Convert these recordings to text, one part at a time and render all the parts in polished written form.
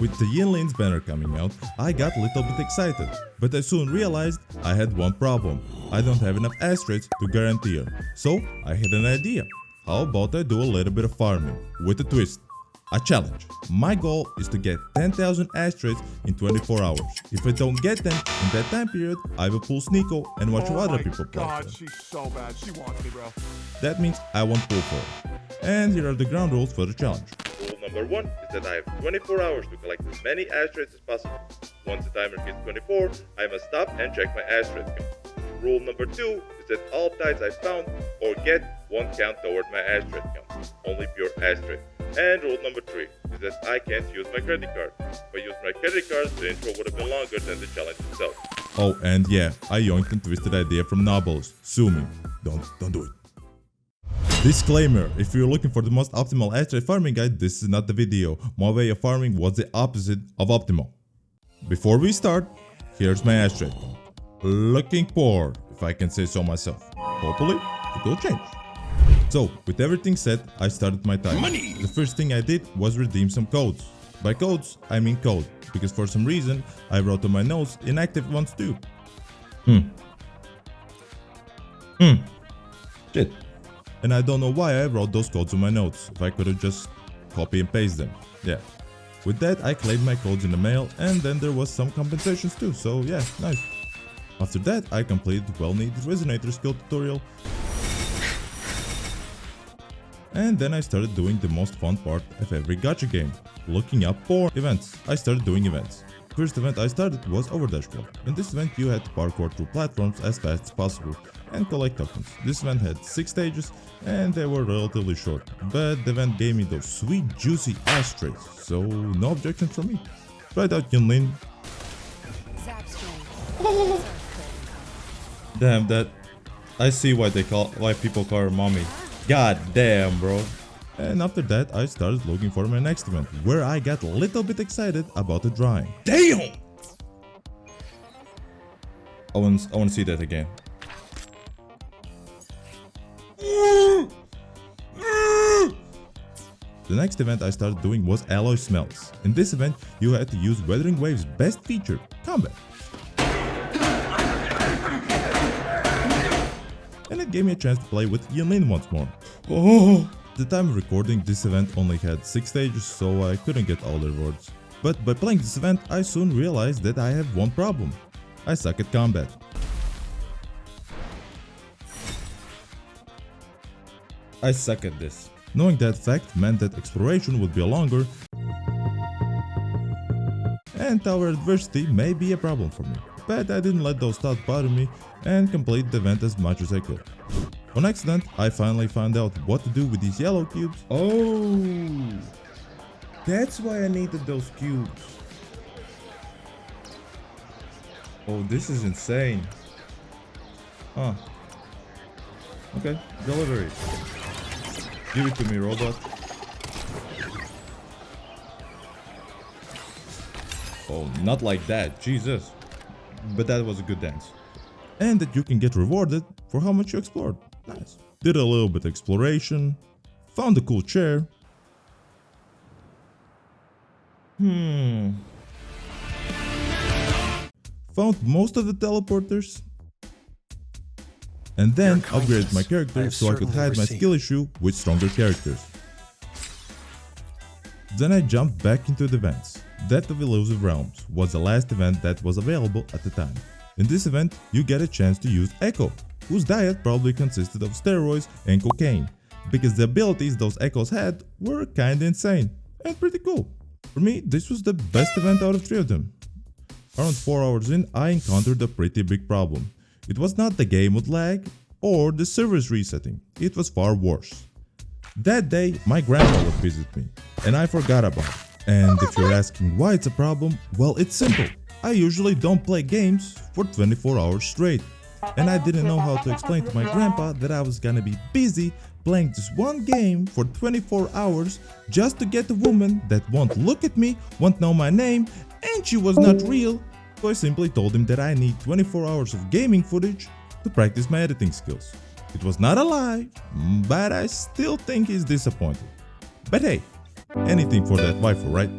With the Yinlin's banner coming out, I got a little bit excited, but I soon realized I had one problem. I don't have enough Astrites to guarantee her. So I had an idea. How about I do a little bit of farming, with a twist. A challenge. My goal is to get 10,000 Astrites in 24 hours. If I don't get them in that time period, I will pull Sneeko and watch other people play. God, she's so bad. She wants me, bro. That means I won't pull for her. And here are the ground rules for the challenge. Rule number 1 is that I have 24 hours to collect as many Astrites as possible. Once the timer hits 24, I must stop and check my Astrite count. Rule number 2 is that all tides I found or get won't count toward my Astrite count, only pure Astrite. And rule number 3 is that I can't use my credit card. If I use my credit card, the intro would have been longer than the challenge itself. Oh, and yeah, I yoinked and twisted idea from Nobbles. Sue me. Don't do it. Disclaimer, if you're looking for the most optimal Astrite farming guide, this is not the video. My way of farming was the opposite of optimal. Before we start, here's my Astrite. Looking poor, if I can say so myself. Hopefully, it will change. So, with everything set, I started my time. Money! The first thing I did was redeem some codes. By codes, I mean code, because for some reason, I wrote on my notes inactive ones too. Shit. And I don't know why I wrote those codes on my notes, if I could have just copy and paste them. Yeah. With that, I claimed my codes in the mail, and then there was some compensations too, so yeah, nice. After that, I completed the well-needed Resonator skill tutorial. And then I started doing the most fun part of every gacha game, looking up for events. I started doing events. First event I started was Overdash Club. In this event you had to parkour through platforms as fast as possible and collect tokens. This event had 6 stages and they were relatively short, but the event gave me those sweet juicy Astrites, so no objections from me. Try it out, Yinlin. Damn, that I see why people call her mommy. God damn, bro. And after that, I started looking for my next event, where I got a little bit excited about the drawing. Damn! I want to see that again. The next event I started doing was Alloy Smells. In this event, you had to use Wuthering Wave's best feature, combat. And it gave me a chance to play with Yinlin once more. Oh! At the time of recording, this event only had 6 stages, so I couldn't get all the rewards. But by playing this event, I soon realized that I have one problem. I suck at combat. I suck at this. Knowing that fact meant that exploration would be longer, and tower adversity may be a problem for me. But I didn't let those thoughts bother me and complete the event as much as I could. On accident, I finally found out what to do with these yellow cubes. Oh, that's why I needed those cubes. Oh, this is insane. Huh. Okay, delivery. Give it to me, robot. Oh, not like that, Jesus. But that was a good dance. And that you can get rewarded for how much you explored. Nice. Did a little bit of exploration. Found a cool chair. Found most of the teleporters. And then upgraded my character so I could hide my skill issue with stronger characters. Then I jumped back into the events. That of Elusive Realms was the last event that was available at the time. In this event, you get a chance to use Echo, whose diet probably consisted of steroids and cocaine, because the abilities those Echoes had were kinda insane and pretty cool. For me, this was the best event out of 3 of them. Around 4 hours in, I encountered a pretty big problem. It was not the game would lag or the servers resetting, it was far worse. That day, my grandma would visit me, and I forgot about it. And if you're asking why it's a problem, well, it's simple. I usually don't play games for 24 hours straight. And I didn't know how to explain to my grandpa that I was gonna be busy playing this one game for 24 hours just to get a woman that won't look at me, won't know my name, and she was not real. So I simply told him that I need 24 hours of gaming footage to practice my editing skills. It was not a lie, but I still think he's disappointed. But hey, anything for that waifu, right?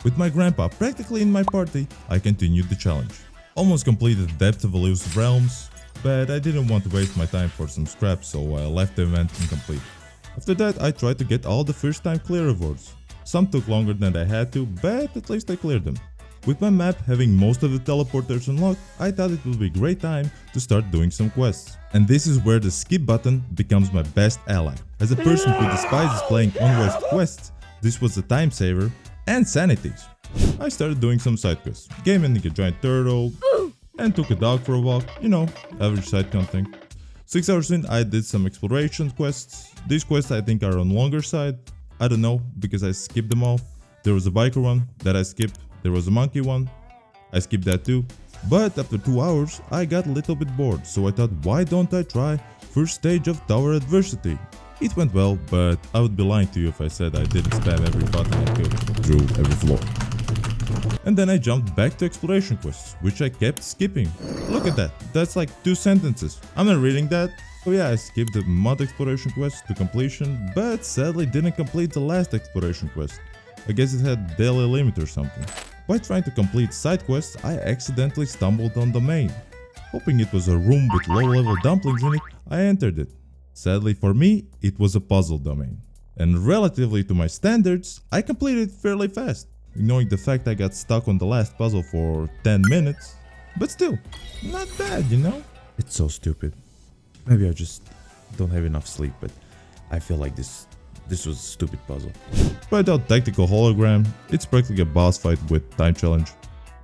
With my grandpa practically in my party, I continued the challenge. Almost completed the Depth of Elusive Realms, but I didn't want to waste my time for some scraps, so I left the event incomplete. After that, I tried to get all the first time clear rewards. Some took longer than I had to, but at least I cleared them. With my map having most of the teleporters unlocked, I thought it would be a great time to start doing some quests. And this is where the skip button becomes my best ally. As a person who despises playing unwasted quests, this was a time saver and sanities. I started doing some side quests, gaming a giant turtle, and took a dog for a walk, average side count thing. 6 hours in, I did some exploration quests. These quests I think are on longer side. I don't know, because I skipped them all. There was a biker one that I skipped. There was a monkey one. I skipped that too. But after 2 hours, I got a little bit bored, so I thought, why don't I try first stage of Tower Adversity? It went well, but I would be lying to you if I said I didn't spam every button I could through every floor. And then I jumped back to exploration quests, which I kept skipping. Look at that, that's like 2 sentences. I'm not reading that. So yeah, I skipped the mud exploration quest to completion, but sadly didn't complete the last exploration quest. I guess it had daily limit or something. By trying to complete side quests, I accidentally stumbled on the main. Hoping it was a room with low-level dumplings in it, I entered it. Sadly for me, it was a puzzle domain. And relatively to my standards, I completed it fairly fast, ignoring the fact I got stuck on the last puzzle for 10 minutes. But still, not bad, It's so stupid. Maybe I just don't have enough sleep, but I feel like this was a stupid puzzle. Right out Tactical Hologram, it's practically a boss fight with time challenge.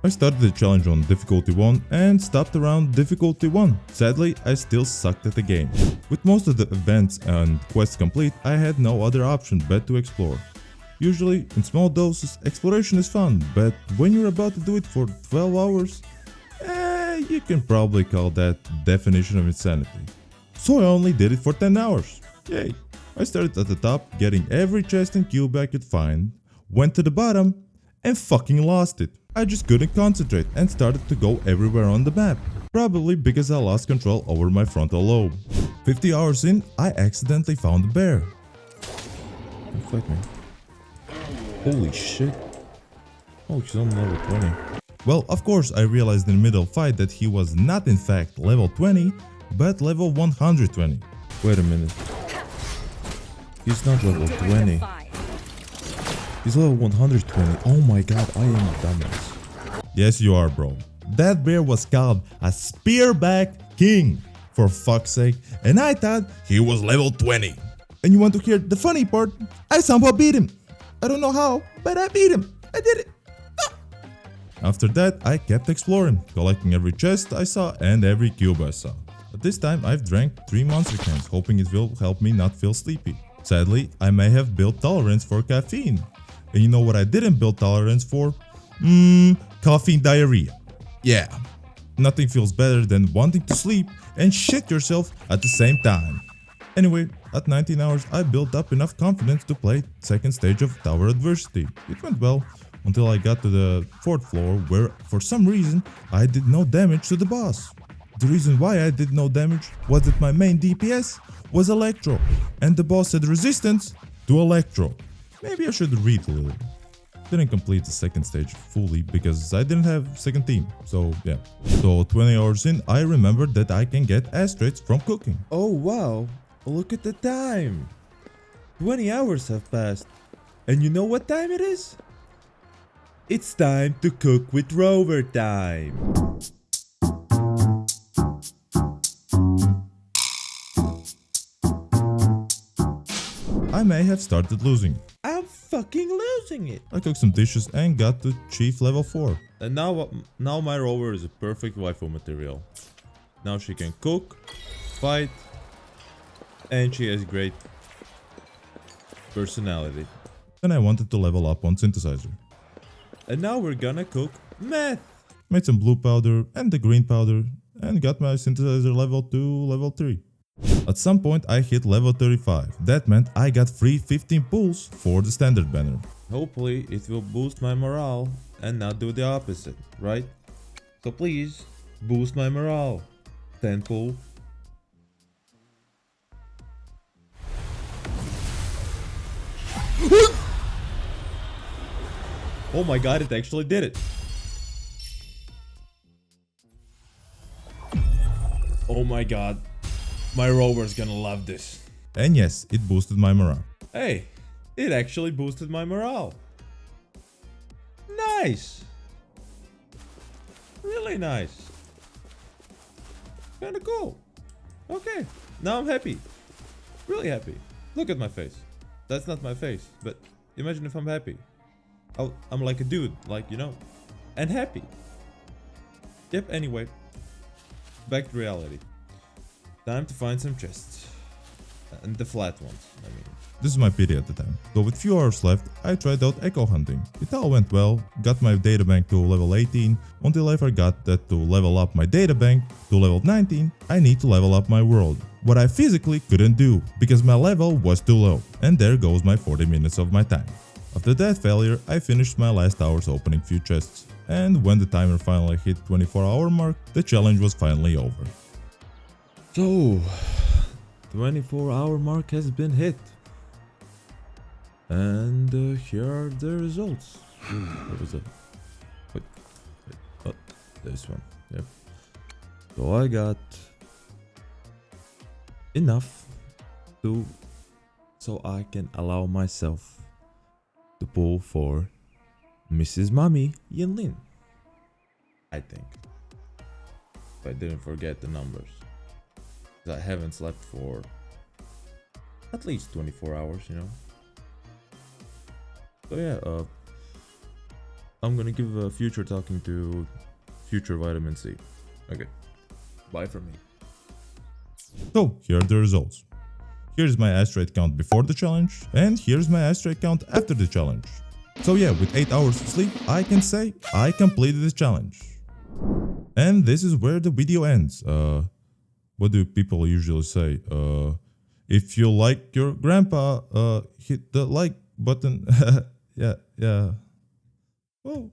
I started the challenge on difficulty 1 and stopped around difficulty 1. Sadly, I still sucked at the game. With most of the events and quests complete, I had no other option but to explore. Usually, in small doses, exploration is fun, but when you're about to do it for 12 hours, you can probably call that definition of insanity. So I only did it for 10 hours. Yay! I started at the top, getting every chest and cube I could find, went to the bottom, and fucking lost it. I just couldn't concentrate and started to go everywhere on the map. Probably because I lost control over my frontal lobe. 50 hours in, I accidentally found a bear. Don't fight me. Holy shit. Oh, he's on level 20. Well, of course, I realized in the middle fight that he was not in fact level 20, but level 120. Wait a minute. He's not level 20. He's level 120. Oh my god, I am a dumbass. Yes, you are, bro. That bear was called a Spearback King, for fuck's sake, and I thought he was level 20. And you want to hear the funny part? I somehow beat him. I don't know how, but I beat him. I did it. After that, I kept exploring, collecting every chest I saw and every cube I saw. But this time I've drank 3 monster cans, hoping it will help me not feel sleepy. Sadly, I may have built tolerance for caffeine. And you know what I didn't build tolerance for? Caffeine diarrhea. Yeah, nothing feels better than wanting to sleep and shit yourself at the same time. Anyway, at 19 hours I built up enough confidence to play second stage of Tower Adversity. It went well, until I got to the 4th floor where for some reason I did no damage to the boss. The reason why I did no damage was that my main DPS was Electro, and the boss had resistance to Electro. Maybe I should read a little. Didn't complete the second stage fully because I didn't have second team, so yeah. So 20 hours in, I remembered that I can get Astrites from cooking. Oh wow, look at the time. 20 hours have passed. And you know what time it is? It's time to cook with Rover time. I may have started losing. I'm fucking losing it. I cooked some dishes and got to Chief level 4. And now my Rover is a perfect waifu material. Now she can cook, fight, and she has great personality. And I wanted to level up on synthesizer. And now we're gonna cook meth. Made some blue powder and the green powder and got my synthesizer level to level 3. At some point I hit level 35. That meant I got free 15 pulls for the standard banner. Hopefully it will boost my morale and not do the opposite, right? So please boost my morale. 10 pull. Oh my god, it actually did it. Oh my god. My rover's gonna love this. And yes, it boosted my morale. Hey, it actually boosted my morale. Nice. Really nice. Kinda cool. Okay, now I'm happy. Really happy. Look at my face. That's not my face, but imagine if I'm happy. I'm like a dude, like, you know, and happy. Yep, anyway. Back to reality. Time to find some chests. And the flat ones, I mean. This is my pity at the time. So with few hours left, I tried out echo hunting. It all went well, got my databank to level 18, until I forgot that to level up my databank to level 19, I need to level up my world. What I physically couldn't do, because my level was too low. And there goes my 40 minutes of my time. After that failure, I finished my last hours opening few chests. And when the timer finally hit 24-hour mark, the challenge was finally over. So, 24-hour mark has been hit. And here are the results. What was it? Wait. Oh, this one. Yep. So I got enough so I can allow myself to pull for Mrs. Mommy Yinlin. I think. If I didn't forget the numbers. I haven't slept for at least 24 hours, you know. So yeah, I'm gonna give a future talking to future vitamin C. Okay, bye from me. So here are the results. Here's my asteroid count before the challenge, and here's my asteroid count after the challenge. So yeah, with 8 hours of sleep, I can say I completed the challenge. And this is where the video ends. What do people usually say? If you like your grandpa, hit the like button. Yeah. Well,